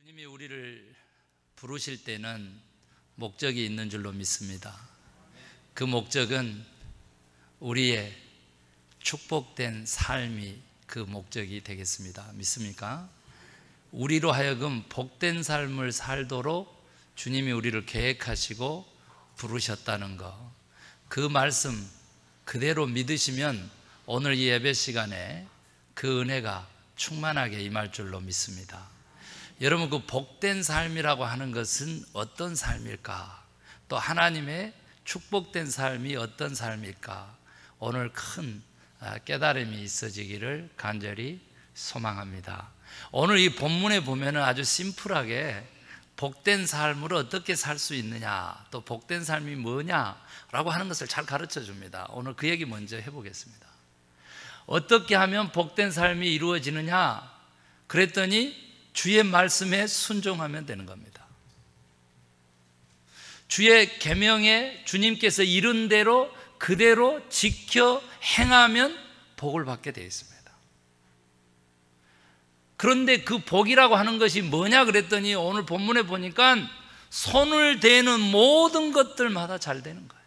주님이 우리를 부르실 때는 목적이 있는 줄로 믿습니다. 그 목적은 우리의 축복된 삶이 그 목적이 되겠습니다. 믿습니까? 우리로 하여금 복된 삶을 살도록 주님이 우리를 계획하시고 부르셨다는 것, 그 말씀 그대로 믿으시면 오늘 이 예배 시간에 그 은혜가 충만하게 임할 줄로 믿습니다. 여러분, 그 복된 삶이라고 하는 것은 어떤 삶일까? 또 하나님의 축복된 삶이 어떤 삶일까? 오늘 큰 깨달음이 있어지기를 간절히 소망합니다. 오늘 이 본문에 보면은 아주 심플하게 복된 삶으로 어떻게 살 수 있느냐, 또 복된 삶이 뭐냐라고 하는 것을 잘 가르쳐 줍니다. 오늘 그 얘기 먼저 해보겠습니다. 어떻게 하면 복된 삶이 이루어지느냐? 그랬더니 주의 말씀에 순종하면 되는 겁니다. 주의 계명에 주님께서 이른 대로 그대로 지켜 행하면 복을 받게 되어 있습니다. 그런데 그 복이라고 하는 것이 뭐냐 그랬더니 오늘 본문에 보니까 손을 대는 모든 것들마다 잘 되는 거예요.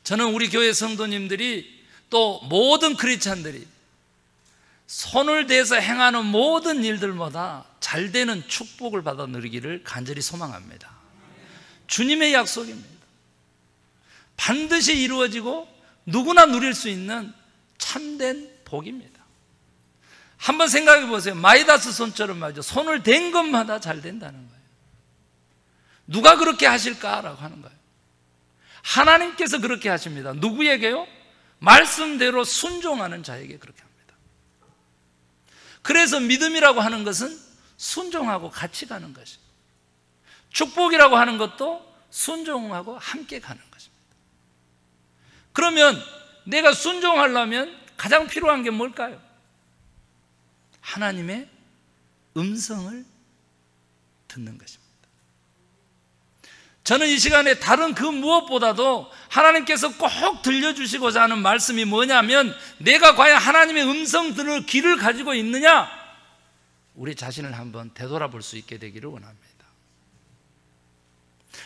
저는 우리 교회 성도님들이 또 모든 크리스찬들이 손을 대서 행하는 모든 일들마다 잘 되는 축복을 받아 누리기를 간절히 소망합니다. 주님의 약속입니다. 반드시 이루어지고 누구나 누릴 수 있는 참된 복입니다. 한번 생각해 보세요. 마이다스 손처럼 말이죠. 손을 댄 것마다 잘 된다는 거예요. 누가 그렇게 하실까라고 하는 거예요. 하나님께서 그렇게 하십니다. 누구에게요? 말씀대로 순종하는 자에게 그렇게 합니다. 그래서 믿음이라고 하는 것은 순종하고 같이 가는 것입니다. 축복이라고 하는 것도 순종하고 함께 가는 것입니다. 그러면 내가 순종하려면 가장 필요한 게 뭘까요? 하나님의 음성을 듣는 것입니다. 저는 이 시간에 다른 그 무엇보다도 하나님께서 꼭 들려주시고자 하는 말씀이 뭐냐면, 내가 과연 하나님의 음성 들을 귀를 가지고 있느냐, 우리 자신을 한번 되돌아볼 수 있게 되기를 원합니다.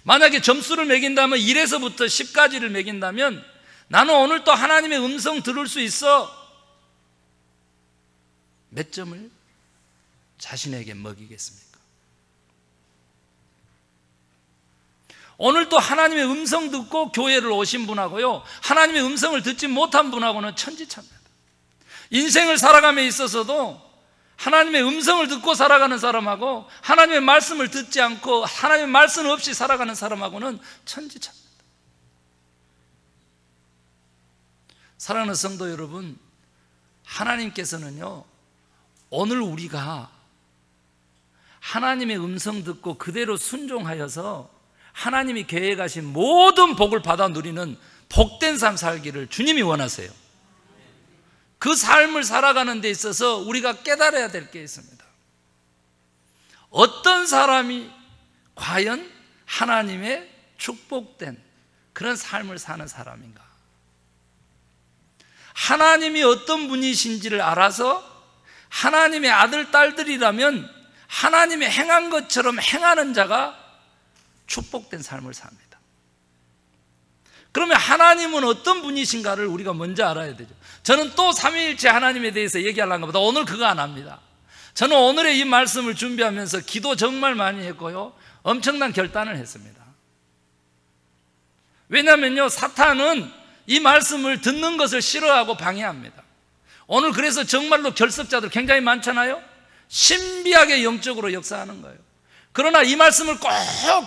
만약에 점수를 매긴다면 1에서부터 10까지를 매긴다면 나는 오늘 또 하나님의 음성 들을 수 있어, 몇 점을 자신에게 먹이겠습니까? 오늘 또 하나님의 음성 듣고 교회를 오신 분하고요, 하나님의 음성을 듣지 못한 분하고는 천지차입니다. 인생을 살아감에 있어서도 하나님의 음성을 듣고 살아가는 사람하고 하나님의 말씀을 듣지 않고 하나님의 말씀 없이 살아가는 사람하고는 천지차입니다. 사랑하는 성도 여러분, 하나님께서는요, 오늘 우리가 하나님의 음성 듣고 그대로 순종하여서 하나님이 계획하신 모든 복을 받아 누리는 복된 삶 살기를 주님이 원하세요. 그 삶을 살아가는 데 있어서 우리가 깨달아야 될 게 있습니다. 어떤 사람이 과연 하나님의 축복된 그런 삶을 사는 사람인가? 하나님이 어떤 분이신지를 알아서 하나님의 아들, 딸들이라면 하나님의 행한 것처럼 행하는 자가 축복된 삶을 삽니다. 그러면 하나님은 어떤 분이신가를 우리가 먼저 알아야 되죠. 저는 또 삼위일체 하나님에 대해서 얘기하려는 것보다 오늘 그거 안 합니다. 저는 오늘의 이 말씀을 준비하면서 기도 정말 많이 했고요, 엄청난 결단을 했습니다. 왜냐하면요, 사탄은 이 말씀을 듣는 것을 싫어하고 방해합니다. 오늘 그래서 정말로 결석자들 굉장히 많잖아요. 신비하게 영적으로 역사하는 거예요. 그러나 이 말씀을 꼭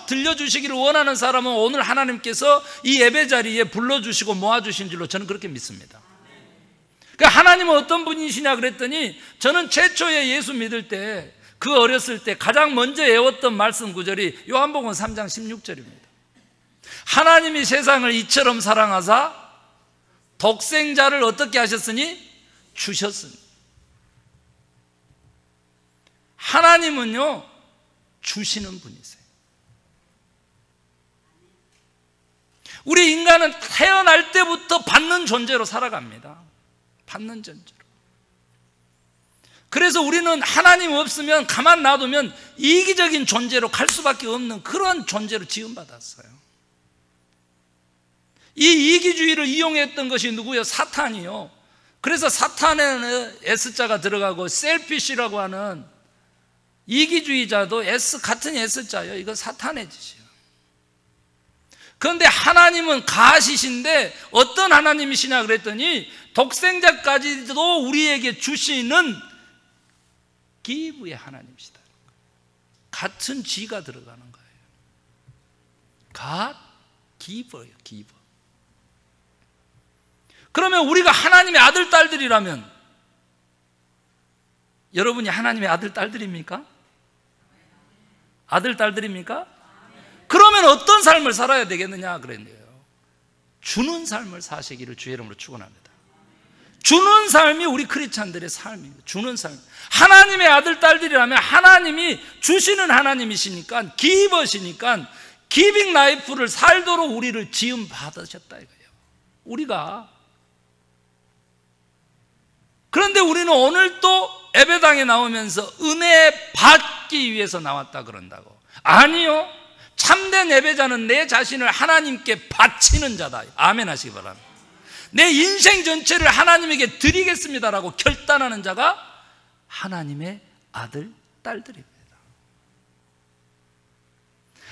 들려주시기를 원하는 사람은 오늘 하나님께서 이 예배 자리에 불러주시고 모아주신 줄로 저는 그렇게 믿습니다. 그러니까 하나님은 어떤 분이시냐 그랬더니, 저는 최초에 예수 믿을 때, 그 어렸을 때 가장 먼저 외웠던 말씀 구절이 요한복음 3장 16절입니다. 하나님이 세상을 이처럼 사랑하사 독생자를 어떻게 하셨으니? 주셨으니. 하나님은요, 주시는 분이세요. 우리 인간은 태어날 때부터 받는 존재로 살아갑니다. 받는 존재로. 그래서 우리는 하나님 없으면 가만 놔두면 이기적인 존재로 갈 수밖에 없는 그런 존재로 지음받았어요. 이 이기주의를 이용했던 것이 누구요? 사탄이요. 그래서 사탄에는 S자가 들어가고 셀피시라고 하는 이기주의자도 S 같은 S자예요. 이건 사탄의 짓이에요. 그런데 하나님은 가시신데 어떤 하나님이시냐 그랬더니 독생자까지도 우리에게 주시는 기브의 하나님이시다. 같은 G가 들어가는 거예요. God giver예요. 기브. 그러면 우리가 하나님의 아들 딸들이라면 여러분이 하나님의 아들 딸들입니까? 아들 딸들입니까? 그러면 어떤 삶을 살아야 되겠느냐 그랬네요. 주는 삶을 사시기를 주의 이름으로 축원합니다. 주는 삶이 우리 크리스찬들의 삶입니다. 주는 삶. 하나님의 아들 딸들이라면 하나님이 주시는 하나님이시니까 기버시니까 기빙 라이프를 살도록 우리를 지음 받으셨다 이거예요. 우리가. 그런데 우리는 오늘 또 예배당에 나오면서 은혜 받기 위해서 나왔다 그런다고. 아니요. 참된 예배자는 내 자신을 하나님께 바치는 자다. 아멘 하시기 바랍니다. 내 인생 전체를 하나님에게 드리겠습니다라고 결단하는 자가 하나님의 아들, 딸들입니다.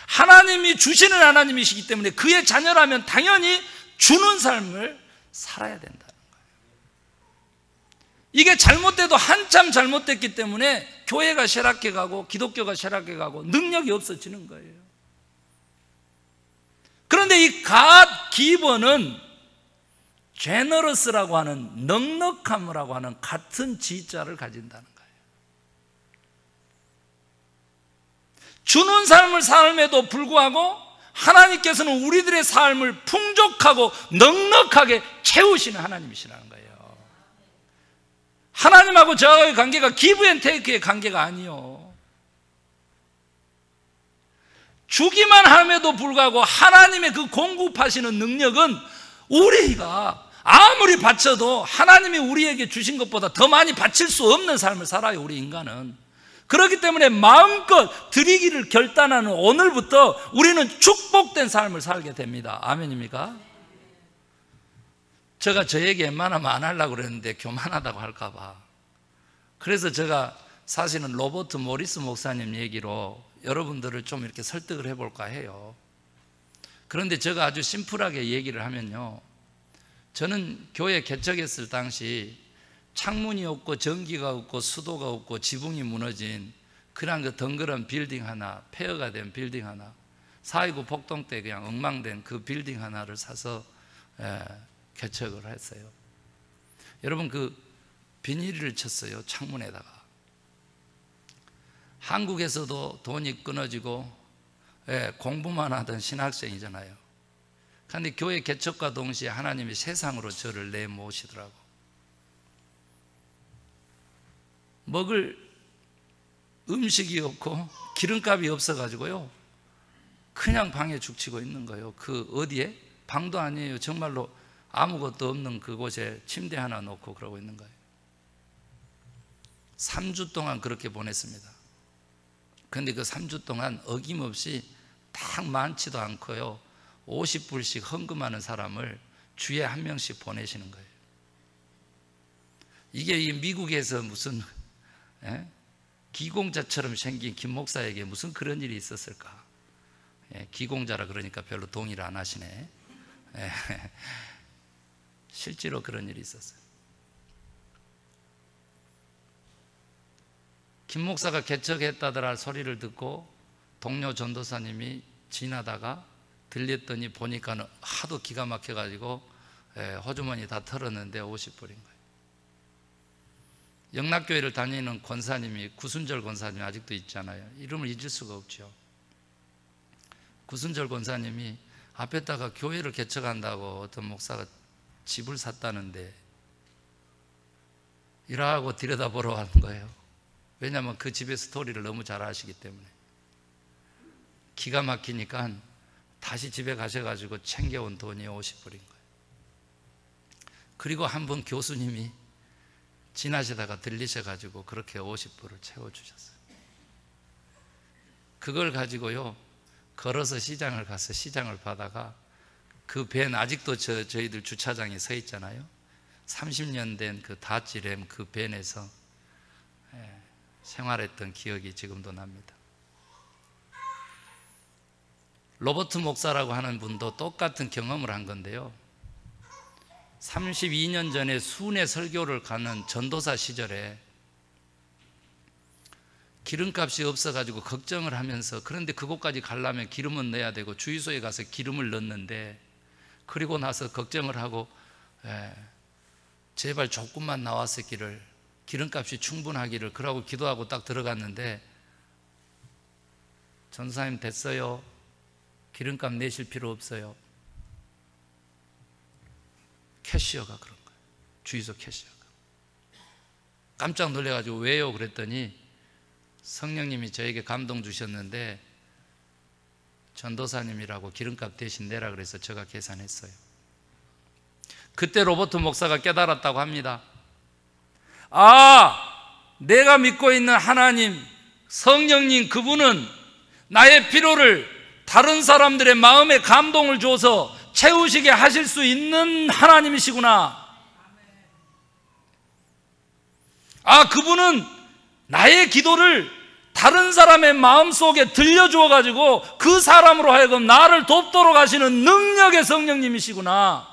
하나님이 주시는 하나님이시기 때문에 그의 자녀라면 당연히 주는 삶을 살아야 된다는 거예요. 이게 잘못돼도 한참 잘못됐기 때문에 교회가 쇠락해가고 기독교가 쇠락해가고 능력이 없어지는 거예요. 그런데 이 God giver는 generous라고 하는 넉넉함이라고 하는 같은 지자를 가진다는 거예요. 주는 삶을 삶에도 불구하고 하나님께서는 우리들의 삶을 풍족하고 넉넉하게 채우시는 하나님이시라는 거예요. 하나님하고 저의 관계가 give and take의 관계가 아니요. 주기만 함에도 불구하고 하나님의 그 공급하시는 능력은 우리가 아무리 바쳐도 하나님이 우리에게 주신 것보다 더 많이 바칠 수 없는 삶을 살아요. 우리 인간은. 그렇기 때문에 마음껏 드리기를 결단하는 오늘부터 우리는 축복된 삶을 살게 됩니다. 아멘입니까? 제가 저에게 웬만하면 안 하려고 그랬는데 교만하다고 할까 봐. 그래서 제가 사실은 로버트 모리스 목사님 얘기로 여러분들을 좀 이렇게 설득을 해볼까 해요. 그런데 제가 아주 심플하게 얘기를 하면요, 저는 교회 개척했을 당시 창문이 없고 전기가 없고 수도가 없고 지붕이 무너진 그냥 그 덩그런 빌딩 하나, 폐허가 된 빌딩 하나, 4.29 폭동 때 그냥 엉망된 그 빌딩 하나를 사서 개척을 했어요. 여러분, 그 비닐을 쳤어요. 창문에다가. 한국에서도 돈이 끊어지고 공부만 하던 신학생이잖아요. 그런데 교회 개척과 동시에 하나님이 세상으로 저를 내모시더라고. 먹을 음식이 없고 기름값이 없어가지고요, 그냥 방에 죽치고 있는 거예요. 그 어디에? 방도 아니에요. 정말로 아무것도 없는 그곳에 침대 하나 놓고 그러고 있는 거예요. 3주 동안 그렇게 보냈습니다. 그런데 그 3주 동안 어김없이 딱 많지도 않고요, 50불씩 헌금하는 사람을 주에 한 명씩 보내시는 거예요. 이게 미국에서 무슨 기공자처럼 생긴 김 목사에게 무슨 그런 일이 있었을까? 기공자라 그러니까 별로 동의를 안 하시네. 실제로 그런 일이 있었어요. 김 목사가 개척했다더라 소리를 듣고 동료 전도사님이 지나다가 들렸더니 보니까는 하도 기가 막혀가지고 호주머니 다 털었는데 50불인 거예요. 영락교회를 다니는 권사님이, 구순절 권사님이 아직도 있잖아요. 이름을 잊을 수가 없죠. 구순절 권사님이 앞에다가 교회를 개척한다고 어떤 목사가 집을 샀다는데 이라고 들여다보러 가는 거예요. 왜냐하면 그 집의 스토리를 너무 잘 아시기 때문에. 기가 막히니까 다시 집에 가셔가지고 챙겨온 돈이 50불인 거예요. 그리고 한 번 교수님이 지나시다가 들리셔가지고 그렇게 50불을 채워주셨어요. 그걸 가지고요 걸어서 시장을 가서 시장을 받아가 그 벤, 아직도 저희들 주차장에 서 있잖아요. 30년 된 그 다찌램 그 벤에서 생활했던 기억이 지금도 납니다. 로버트 목사라고 하는 분도 똑같은 경험을 한 건데요, 32년 전에 순회 설교를 가는 전도사 시절에 기름값이 없어가지고 걱정을 하면서, 그런데 그곳까지 가려면 기름은 넣어야 되고 주유소에 가서 기름을 넣었는데, 그리고 나서 걱정을 하고 제발 조금만 나왔었기를, 기름값이 충분하기를, 그러고 기도하고 딱 들어갔는데, 전사님 됐어요, 기름값 내실 필요 없어요. 캐시어가 그런 거예요. 주유소 캐시어가. 깜짝 놀래가지고 왜요? 그랬더니 성령님이 저에게 감동 주셨는데 전도사님이라고 기름값 대신 내라 그래서 제가 계산했어요. 그때 로버트 목사가 깨달았다고 합니다. 아, 내가 믿고 있는 하나님, 성령님, 그분은 나의 필요를 다른 사람들의 마음에 감동을 줘서 채우시게 하실 수 있는 하나님이시구나. 아, 그분은 나의 기도를 다른 사람의 마음속에 들려주어 가지고 그 사람으로 하여금 나를 돕도록 하시는 능력의 성령님이시구나.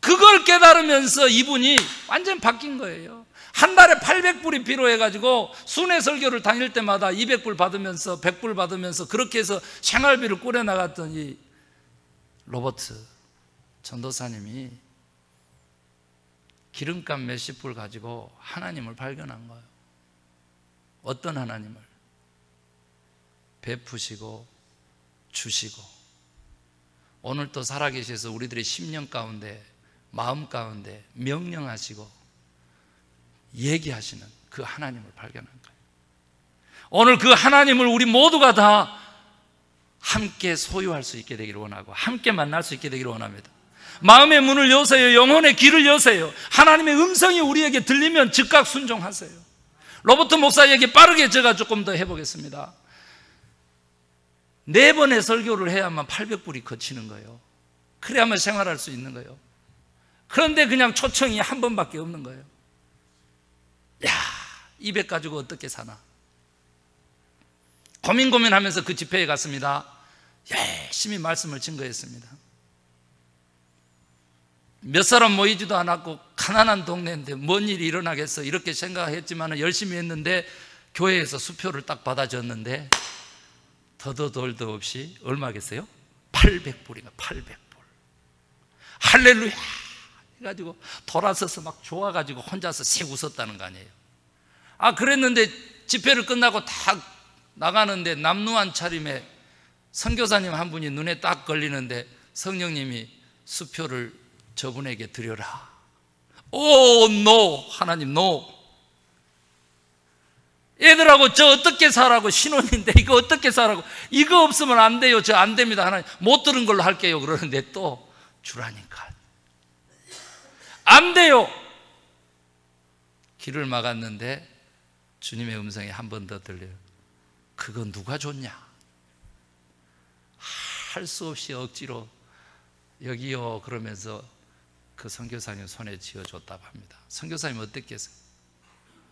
그걸 깨달으면서 이분이 완전 바뀐 거예요. 한 달에 800불이 필요해가지고 순회 설교를 다닐 때마다 200불 받으면서 100불 받으면서 그렇게 해서 생활비를 꾸려나갔더니 로버트 전도사님이 기름값 몇십 불 가지고 하나님을 발견한 거예요. 어떤 하나님을? 베푸시고 주시고, 오늘 또 살아계셔서 우리들의 심령 가운데, 마음 가운데 명령하시고 얘기하시는 그 하나님을 발견한 거예요. 오늘 그 하나님을 우리 모두가 다 함께 소유할 수 있게 되기를 원하고 함께 만날 수 있게 되기를 원합니다. 마음의 문을 여세요. 영혼의 길을 여세요. 하나님의 음성이 우리에게 들리면 즉각 순종하세요. 로버트 목사 얘기 빠르게 제가 조금 더 해보겠습니다. 4번의 설교를 해야만 800불이 거치는 거예요. 그래야만 생활할 수 있는 거예요. 그런데 그냥 초청이 한 번밖에 없는 거예요. 야, 200 가지고 어떻게 사나? 고민하면서 그 집회에 갔습니다. 열심히 말씀을 증거했습니다. 몇 사람 모이지도 않았고 가난한 동네인데 뭔 일이 일어나겠어 이렇게 생각했지만 열심히 했는데 교회에서 수표를 딱 받아줬는데 더도 덜도 없이 얼마겠어요? 800불인가 800불. 할렐루야 해가지고 돌아서서 막 좋아가지고 혼자서 색 웃었다는 거 아니에요. 아, 그랬는데 집회를 끝나고 다 나가는데 남루한 차림에 선교사님 한 분이 눈에 딱 걸리는데 성령님이 수표를 저분에게 드려라. 오, 노! 하나님, 노! 애들하고 저 어떻게 사라고, 신혼인데 이거 어떻게 사라고, 이거 없으면 안 돼요, 저 안 됩니다, 하나님. 못 들은 걸로 할게요. 그러는데 또 주라니까 안 돼요. 길을 막았는데 주님의 음성이 한 번 더 들려요. 그거 누가 줬냐? 할 수 없이 억지로 여기요 그러면서 그 선교사님 손에 쥐어줬다고 합니다. 선교사님 어땠겠어요?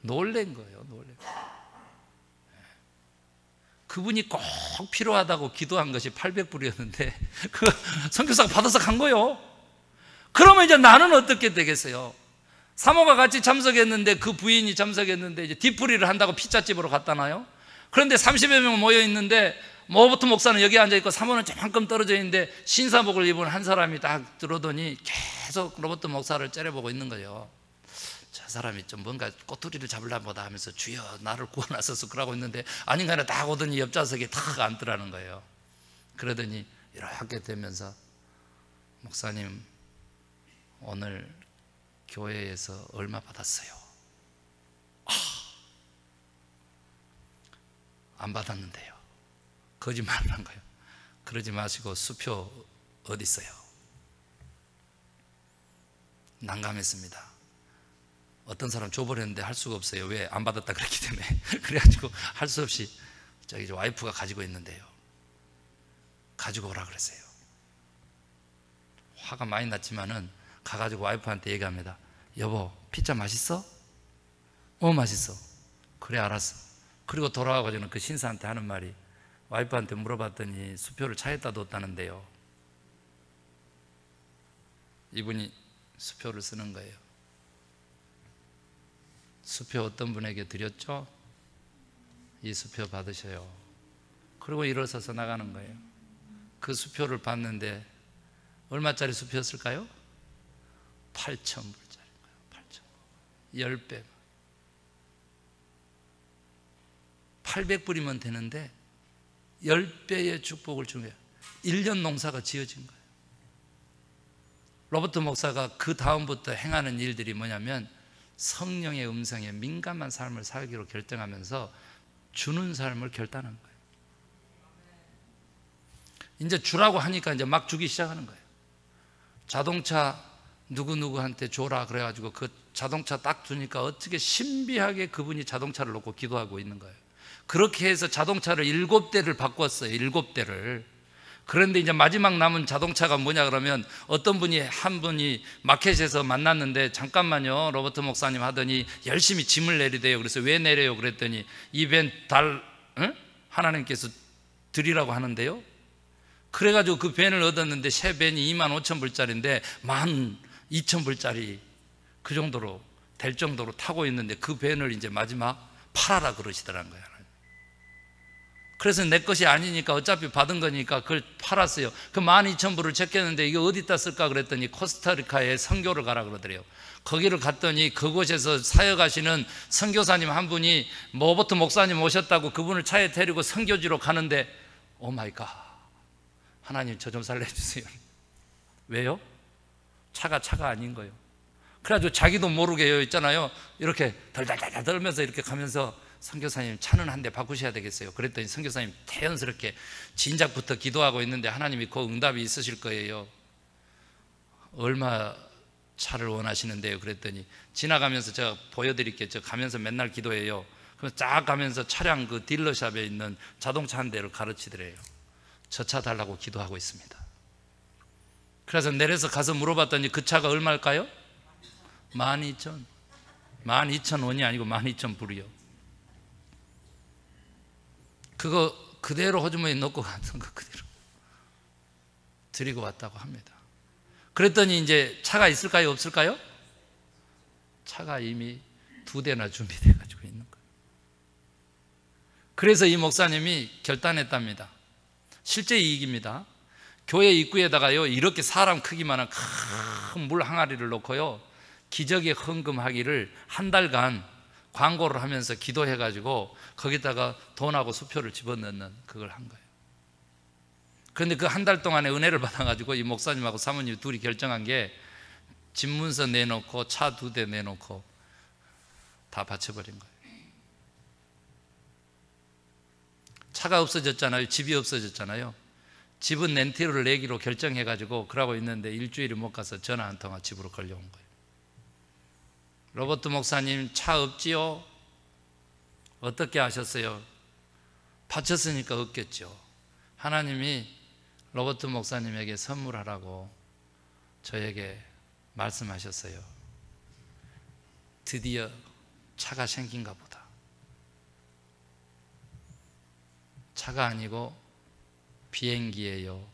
놀란 거예요. 놀란 거예요. 그분이 꼭 필요하다고 기도한 것이 800불이었는데 그 선교사가 받아서 간 거예요. 그러면 이제 나는 어떻게 되겠어요? 사모가 같이 참석했는데 그 부인이 참석했는데 이제 뒤풀이를 한다고 피자집으로 갔다나요? 그런데 30여 명 모여 있는데 로버트 목사는 여기 앉아 있고 사모는 조금 떨어져 있는데 신사복을 입은 한 사람이 딱 들어오더니 계속 로버트 목사를 째려보고 있는 거예요. 저 사람이 좀 뭔가 꼬투리를 잡으려나 보다 하면서 주여 나를 구원하소서 그러고 있는데 아닌가는 딱 오더니 옆좌석에 탁 앉더라는 거예요. 그러더니 이렇게 되면서 목사님 오늘 교회에서 얼마 받았어요? 안 받았는데요. 거짓말을 한 거예요. 그러지 마시고 수표 어디 있어요? 난감했습니다. 어떤 사람 줘버렸는데 할 수가 없어요. 왜? 안 받았다 그랬기 때문에. 그래가지고 할 수 없이 저기 와이프가 가지고 있는데요, 가지고 오라 그랬어요. 화가 많이 났지만은 가가지고 와이프한테 얘기합니다. 여보, 피자 맛있어? 맛있어. 그래, 알았어. 그리고 돌아와가지고는 그 신사한테 하는 말이, 와이프한테 물어봤더니 수표를 차에다 뒀다는데요, 이분이 수표를 쓰는 거예요. 수표 어떤 분에게 드렸죠? 이 수표 받으셔요. 그리고 일어서서 나가는 거예요. 그 수표를 받는데 얼마짜리 수표였을까요? 8,000불짜리인 거예요. 8,000불. 10배. 800불이면 되는데 10배의 축복을 준 거예요. 1년 농사가 지어진 거예요. 로버트 목사가 그 다음부터 행하는 일들이 뭐냐면 성령의 음성에 민감한 삶을 살기로 결정하면서 주는 삶을 결단한 거예요. 이제 주라고 하니까 이제 막 주기 시작하는 거예요. 자동차 누구누구한테 줘라 그래가지고 그 자동차 딱 주니까 어떻게 신비하게 그분이 자동차를 놓고 기도하고 있는 거예요. 그렇게 해서 자동차를 7대를 바꿨어요. 7대를. 그런데 이제 마지막 남은 자동차가 뭐냐 그러면, 어떤 분이 한 분이 마켓에서 만났는데, 잠깐만요 로버트 목사님 하더니 열심히 짐을 내리대요. 그래서 왜 내려요 그랬더니 이 벤 하나님께서 드리라고 하는데요. 그래가지고 그 벤을 얻었는데 새 벤이 25,000불짜리인데 12,000불짜리 그 정도로 될 정도로 타고 있는데, 그 벤을 이제 마지막 팔아라 그러시더라는 거예요. 그래서 내 것이 아니니까 어차피 받은 거니까 그걸 팔았어요. 그 12,000불을 제꼈는데 이게 어디다 쓸까 그랬더니 코스타리카에 선교를 가라 그러더래요. 거기를 갔더니 그곳에서 사역하시는 선교사님 한 분이 로버트 목사님 오셨다고 그분을 차에 데리고 선교지로 가는데, 오 마이 갓, 하나님 저 좀 살려주세요. 왜요? 차가 아닌 거예요. 그래가지고 자기도 모르게 있잖아요, 이렇게 덜덜덜 떨면서 이렇게 가면서, 선교사님 차는 한 대 바꾸셔야 되겠어요. 그랬더니 선교사님 태연스럽게 진작부터 기도하고 있는데 하나님이 그 응답이 있으실 거예요. 얼마 차를 원하시는데요? 그랬더니 지나가면서 제가 보여드릴게요. 저 가면서 맨날 기도해요. 그래서 쫙 가면서 차량 그 딜러샵에 있는 자동차 한 대를 가르치더래요. 저 차 달라고 기도하고 있습니다. 그래서 내려서 가서 물어봤더니 그 차가 얼마일까요? 12,000원이 아니고 12,000불이요. 그거 그대로 호주머니에 넣고 갔던 거 그대로 드리고 왔다고 합니다. 그랬더니 이제 차가 있을까요? 없을까요? 차가 이미 2대나 준비되어 가지고 있는 거예요. 그래서 이 목사님이 결단했답니다. 실제 이익입니다. 교회 입구에다가요, 이렇게 사람 크기만한 큰 물 항아리를 놓고요, 기적의 헌금하기를 한 달간 광고를 하면서 기도해가지고 거기다가 돈하고 수표를 집어넣는 그걸 한 거예요. 그런데 그 한 달 동안에 은혜를 받아가지고 이 목사님하고 사모님 둘이 결정한 게, 집문서 내놓고 차 2대 내놓고 다 바쳐버린 거예요. 차가 없어졌잖아요. 집이 없어졌잖아요. 집은 렌트를 내기로 결정해가지고 그러고 있는데 일주일이 못 가서 전화 한 통화 집으로 걸려온 거예요. 로버트 목사님 차 없지요? 어떻게 하셨어요? 바쳤으니까 없겠죠. 하나님이 로버트 목사님에게 선물하라고 저에게 말씀하셨어요. 드디어 차가 생긴가 보다. 차가 아니고 비행기예요.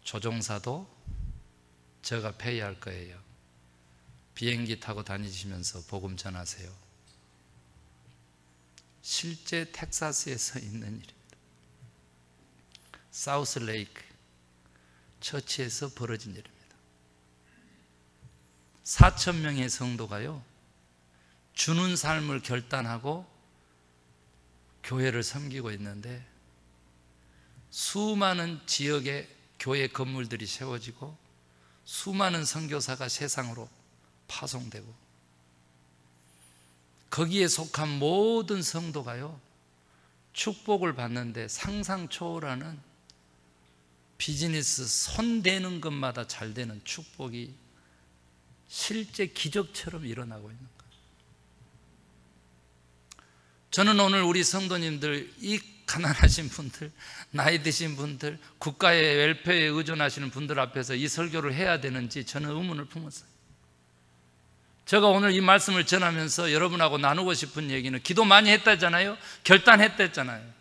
조종사도 제가 페이할 거예요. 비행기 타고 다니시면서 복음 전하세요. 실제 텍사스에서 있는 일입니다. 사우스 레이크 처치에서 벌어진 일입니다. 4,000명의 성도가요, 주는 삶을 결단하고 교회를 섬기고 있는데, 수많은 지역에 교회 건물들이 세워지고 수많은 선교사가 세상으로 파송되고, 거기에 속한 모든 성도가요, 축복을 받는데 상상 초월하는 비즈니스 손대는 것마다 잘 되는 축복이 실제 기적처럼 일어나고 있는 거예요. 저는 오늘 우리 성도님들, 이 가난하신 분들, 나이 드신 분들, 국가의 웰페어에 의존하시는 분들 앞에서 이 설교를 해야 되는지 저는 의문을 품었어요. 제가 오늘 이 말씀을 전하면서 여러분하고 나누고 싶은 얘기는, 기도 많이 했다잖아요. 결단했다잖아요.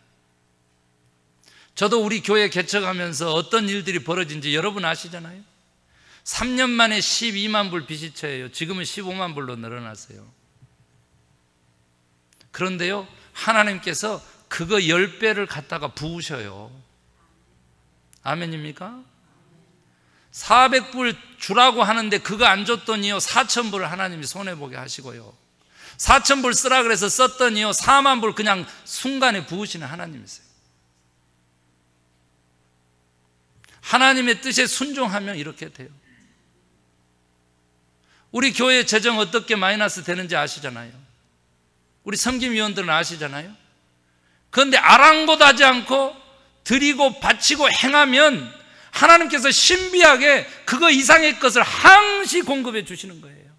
저도 우리 교회 개척하면서 어떤 일들이 벌어진지 여러분 아시잖아요. 3년 만에 12만 불 빚이 쳐요. 지금은 15만 불로 늘어났어요. 그런데요, 하나님께서 그거 10배를 갖다가 부으셔요. 아멘입니까? 400불 주라고 하는데 그거 안 줬더니요 4,000불을 하나님이 손해보게 하시고요, 4,000불 쓰라 그래서 썼더니요 4만 불 그냥 순간에 부으시는 하나님이세요. 하나님의 뜻에 순종하면 이렇게 돼요. 우리 교회 재정 어떻게 마이너스 되는지 아시잖아요. 우리 섬김위원들은 아시잖아요. 그런데 아랑곳하지 않고 드리고 바치고 행하면 하나님께서 신비하게 그거 이상의 것을 항시 공급해 주시는 거예요.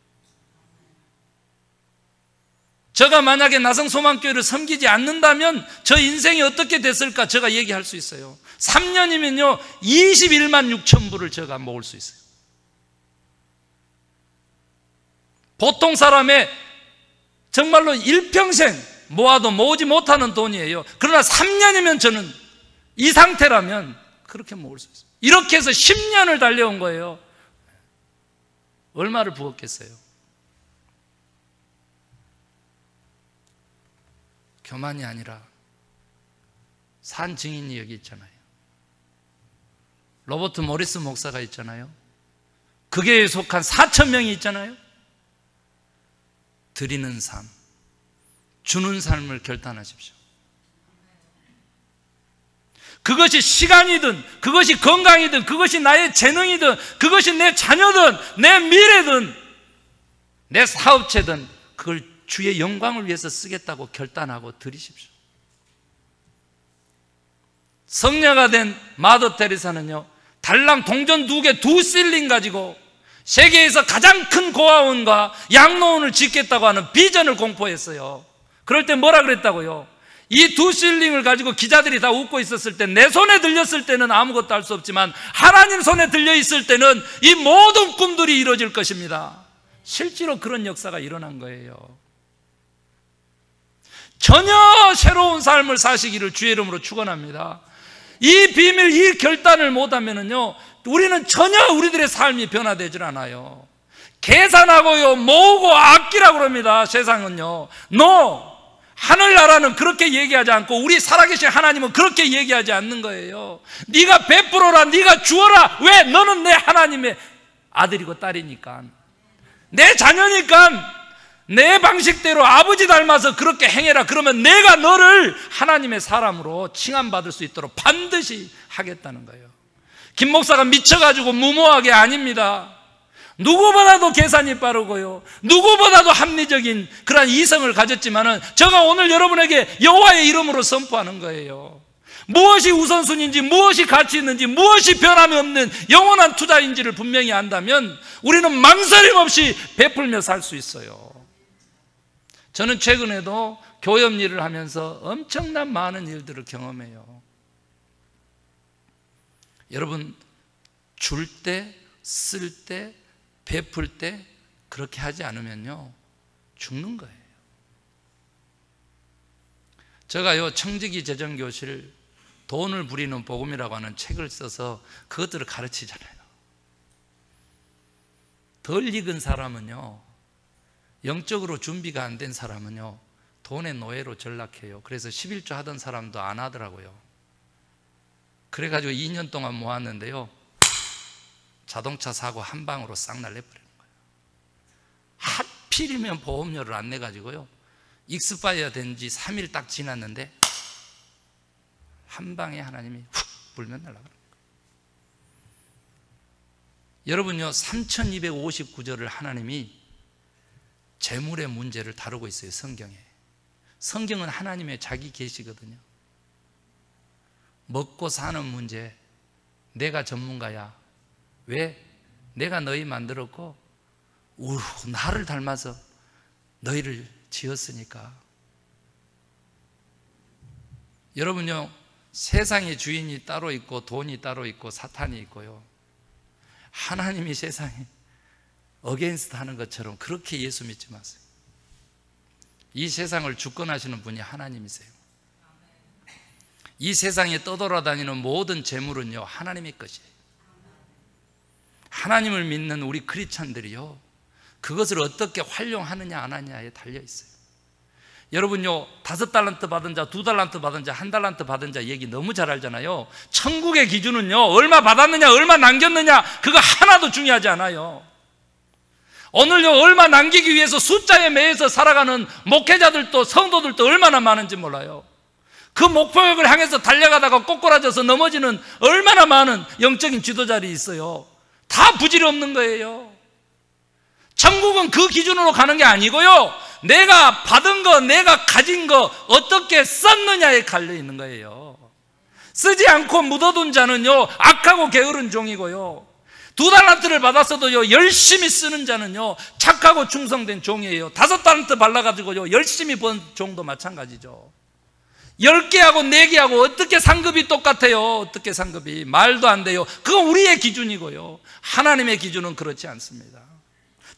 제가 만약에 나성소망교회를 섬기지 않는다면 저 인생이 어떻게 됐을까 제가 얘기할 수 있어요. 3년이면요 21만 6천 불을 제가 모을 수 있어요. 보통 사람의 정말로 일평생 모아도 모으지 못하는 돈이에요. 그러나 3년이면 저는 이 상태라면 그렇게 모을 수 있어요. 이렇게 해서 10년을 달려온 거예요. 얼마를 부었겠어요? 교만이 아니라 산 증인이 여기 있잖아요. 로버트 모리스 목사가 있잖아요. 그 교회에 속한 4,000명이 있잖아요. 드리는 삶, 주는 삶을 결단하십시오. 그것이 시간이든, 그것이 건강이든, 그것이 나의 재능이든, 그것이 내 자녀든, 내 미래든, 내 사업체든, 그걸 주의 영광을 위해서 쓰겠다고 결단하고 드리십시오. 성녀가 된 마더 테레사는요, 달랑 동전 2개, 2실링 가지고 세계에서 가장 큰 고아원과 양로원을 짓겠다고 하는 비전을 공포했어요. 그럴 때 뭐라 그랬다고요? 이 2실링을 가지고 기자들이 다 웃고 있었을 때, 내 손에 들렸을 때는 아무것도 할 수 없지만 하나님 손에 들려 있을 때는 이 모든 꿈들이 이루어질 것입니다. 실제로 그런 역사가 일어난 거예요. 전혀 새로운 삶을 사시기를 주의 이름으로 축원합니다. 이 비밀, 이 결단을 못하면은요, 우리는 전혀 우리들의 삶이 변화되질 않아요. 계산하고요, 모으고 아끼라고 그럽니다. 세상은요. No! 하늘나라는 그렇게 얘기하지 않고 우리 살아계신 하나님은 그렇게 얘기하지 않는 거예요. 네가 베풀어라, 네가 주어라. 왜? 너는 내 하나님의 아들이고 딸이니까, 내 자녀니까 내 방식대로 아버지 닮아서 그렇게 행해라. 그러면 내가 너를 하나님의 사람으로 칭함받을 수 있도록 반드시 하겠다는 거예요. 김 목사가 미쳐가지고 무모하게 아닙니다. 누구보다도 계산이 빠르고요, 누구보다도 합리적인 그런 이성을 가졌지만은 제가 오늘 여러분에게 여호와의 이름으로 선포하는 거예요. 무엇이 우선순위인지, 무엇이 가치 있는지, 무엇이 변함이 없는 영원한 투자인지를 분명히 안다면 우리는 망설임 없이 베풀며 살 수 있어요. 저는 최근에도 교역 일을 하면서 엄청난 많은 일들을 경험해요. 여러분, 줄 때, 쓸 때, 베풀 때 그렇게 하지 않으면요 죽는 거예요. 제가요 청지기 재정교실 돈을 부리는 복음이라고 하는 책을 써서 그것들을 가르치잖아요. 덜 익은 사람은요, 영적으로 준비가 안 된 사람은요 돈의 노예로 전락해요. 그래서 11조 하던 사람도 안 하더라고요. 그래가지고 2년 동안 모았는데요, 자동차 사고 한 방으로 싹 날려버리는 거예요. 하필이면 보험료를 안 내가지고요, 익스파이어 된 지 3일 딱 지났는데 한 방에 하나님이 훅 불면 날아가는 거예요. 여러분요, 3259절을 하나님이 재물의 문제를 다루고 있어요. 성경에. 성경은 하나님의 자기 계시거든요. 먹고 사는 문제 내가 전문가야. 왜? 내가 너희 만들었고 나를 닮아서 너희를 지었으니까. 여러분요, 세상의 주인이 따로 있고 돈이 따로 있고 사탄이 있고요, 하나님이 세상에 어게인스트 하는 것처럼 그렇게 예수 믿지 마세요. 이 세상을 주권하시는 분이 하나님이세요. 이 세상에 떠돌아다니는 모든 재물은요, 하나님의 것이에요. 하나님을 믿는 우리 크리스찬들이요, 그것을 어떻게 활용하느냐 안 하느냐에 달려있어요. 여러분요, 5달란트 받은 자, 2달란트 받은 자, 1달란트 받은 자 얘기 너무 잘 알잖아요. 천국의 기준은요, 얼마 받았느냐, 얼마 남겼느냐, 그거 하나도 중요하지 않아요. 오늘요, 얼마 남기기 위해서 숫자에 매여서 살아가는 목회자들도 성도들도 얼마나 많은지 몰라요. 그 목표역을 향해서 달려가다가 꼬꾸라져서 넘어지는 얼마나 많은 영적인 지도자들이 있어요. 다 부질이 없는 거예요. 천국은 그 기준으로 가는 게 아니고요, 내가 받은 거, 내가 가진 거 어떻게 썼느냐에 갈려 있는 거예요. 쓰지 않고 묻어둔 자는요, 악하고 게으른 종이고요, 2달란트를 받았어도요, 열심히 쓰는 자는요, 착하고 충성된 종이에요. 5달란트 발라가지고요, 열심히 번 종도 마찬가지죠. 10개하고 4개하고 어떻게 상급이 똑같아요? 어떻게 상급이? 말도 안 돼요. 그건 우리의 기준이고요, 하나님의 기준은 그렇지 않습니다.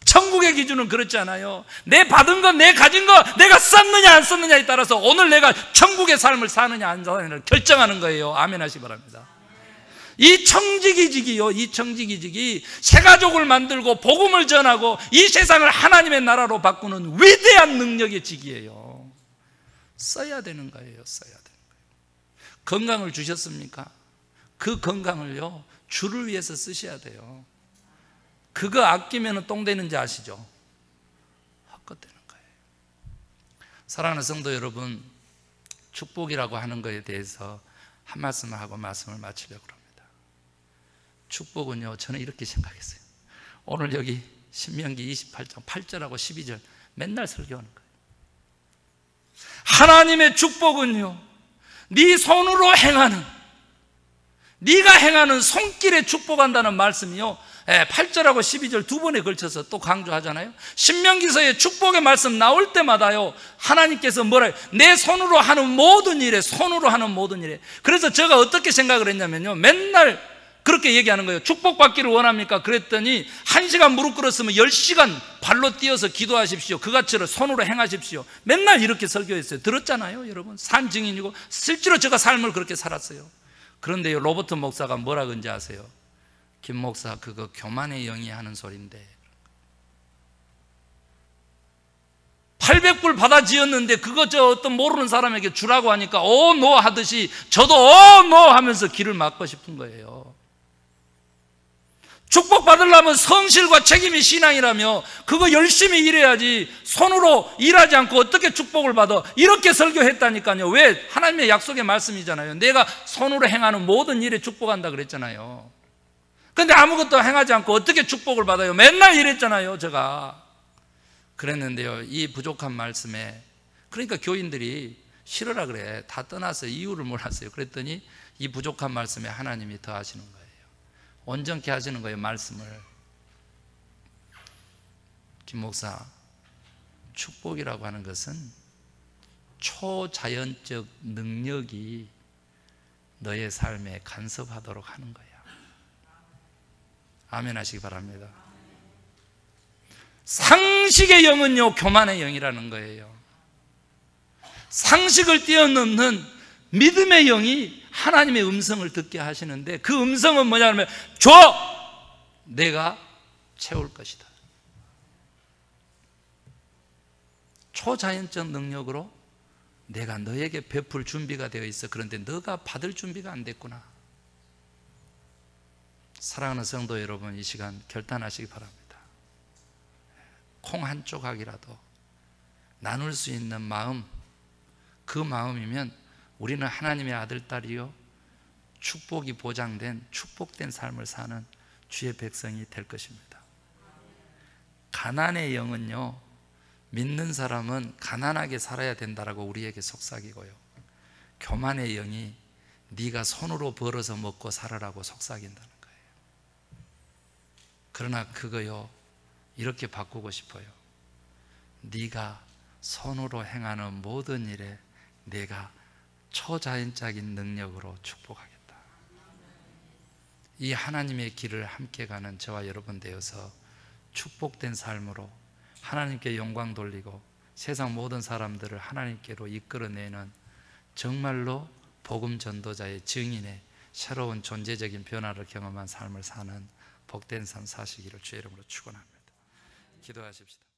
천국의 기준은 그렇지 않아요. 내 받은 거, 내 가진 거 내가 썼느냐 안 썼느냐에 따라서 오늘 내가 천국의 삶을 사느냐 안 사느냐를 결정하는 거예요. 아멘 하시기 바랍니다. 이 청지기직이요, 이 청지기직이 새 가족을 만들고 복음을 전하고 이 세상을 하나님의 나라로 바꾸는 위대한 능력의 직이에요. 써야 되는 거예요. 써야 되는 거예요. 건강을 주셨습니까? 그 건강을요, 주를 위해서 쓰셔야 돼요. 그거 아끼면 똥 되는지 아시죠? 헛것되는 거예요. 사랑하는 성도 여러분, 축복이라고 하는 것에 대해서 한 말씀을 하고 말씀을 마치려고 합니다. 축복은요, 저는 이렇게 생각했어요. 오늘 여기 신명기 28장 8절하고 12절 맨날 설교하는 거예요. 하나님의 축복은요, 네 손으로 행하는, 네가 행하는 손길에 축복한다는 말씀이요, 8절하고 12절 두 번에 걸쳐서 또 강조하잖아요. 신명기서의 축복의 말씀 나올 때마다요, 하나님께서 뭐라요? 내 손으로 하는 모든 일에, 손으로 하는 모든 일에. 그래서 제가 어떻게 생각을 했냐면요, 맨날 그렇게 얘기하는 거예요. 축복받기를 원합니까? 그랬더니 1시간 무릎 꿇었으면 10시간 발로 뛰어서 기도하십시오. 그같이를 손으로 행하십시오. 맨날 이렇게 설교했어요. 들었잖아요, 여러분. 산 증인이고 실제로 제가 삶을 그렇게 살았어요. 그런데요, 로버트 목사가 뭐라 그런지 아세요? 김 목사, 그거 교만의 영이 하는 소리인데, 800불 받아 지었는데 그거 저 어떤 모르는 사람에게 주라고 하니까 오 노 하듯이 저도 오 노 하면서 길을 막고 싶은 거예요. 축복받으려면 성실과 책임이 신앙이라며 그거 열심히 일해야지, 손으로 일하지 않고 어떻게 축복을 받아? 이렇게 설교했다니까요. 왜? 하나님의 약속의 말씀이잖아요. 내가 손으로 행하는 모든 일에 축복한다 그랬잖아요. 근데 아무것도 행하지 않고 어떻게 축복을 받아요? 맨날 이랬잖아요, 제가. 그랬는데요, 이 부족한 말씀에, 그러니까 교인들이 싫으라 그래. 다 떠나서 이유를 몰랐어요. 그랬더니 이 부족한 말씀에 하나님이 더 하시는 거예요. 온전케 하시는 거예요, 말씀을. 김 목사, 축복이라고 하는 것은 초자연적 능력이 너의 삶에 간섭하도록 하는 거야. 아멘 하시기 바랍니다. 상식의 영은요, 교만의 영이라는 거예요. 상식을 뛰어넘는 믿음의 영이 하나님의 음성을 듣게 하시는데, 그 음성은 뭐냐면 줘! 내가 채울 것이다. 초자연적 능력으로 내가 너에게 베풀 준비가 되어 있어. 그런데 너가 받을 준비가 안 됐구나. 사랑하는 성도 여러분, 이 시간 결단하시기 바랍니다. 콩 한 조각이라도 나눌 수 있는 마음, 그 마음이면 우리는 하나님의 아들, 딸이요, 축복이 보장된, 축복된 삶을 사는 주의 백성이 될 것입니다. 가난의 영은요, 믿는 사람은 가난하게 살아야 된다라고 우리에게 속삭이고요, 교만의 영이 네가 손으로 벌어서 먹고 살아라고 속삭인다는 거예요. 그러나 그거요, 이렇게 바꾸고 싶어요. 네가 손으로 행하는 모든 일에 내가 초자연적인 능력으로 축복하겠다. 이 하나님의 길을 함께 가는 저와 여러분 되어서 축복된 삶으로 하나님께 영광 돌리고 세상 모든 사람들을 하나님께로 이끌어내는 정말로 복음 전도자의 증인의 새로운 존재적인 변화를 경험한 삶을 사는 복된 삶 사시기를 주의 이름으로 축원합니다. 기도하십시다.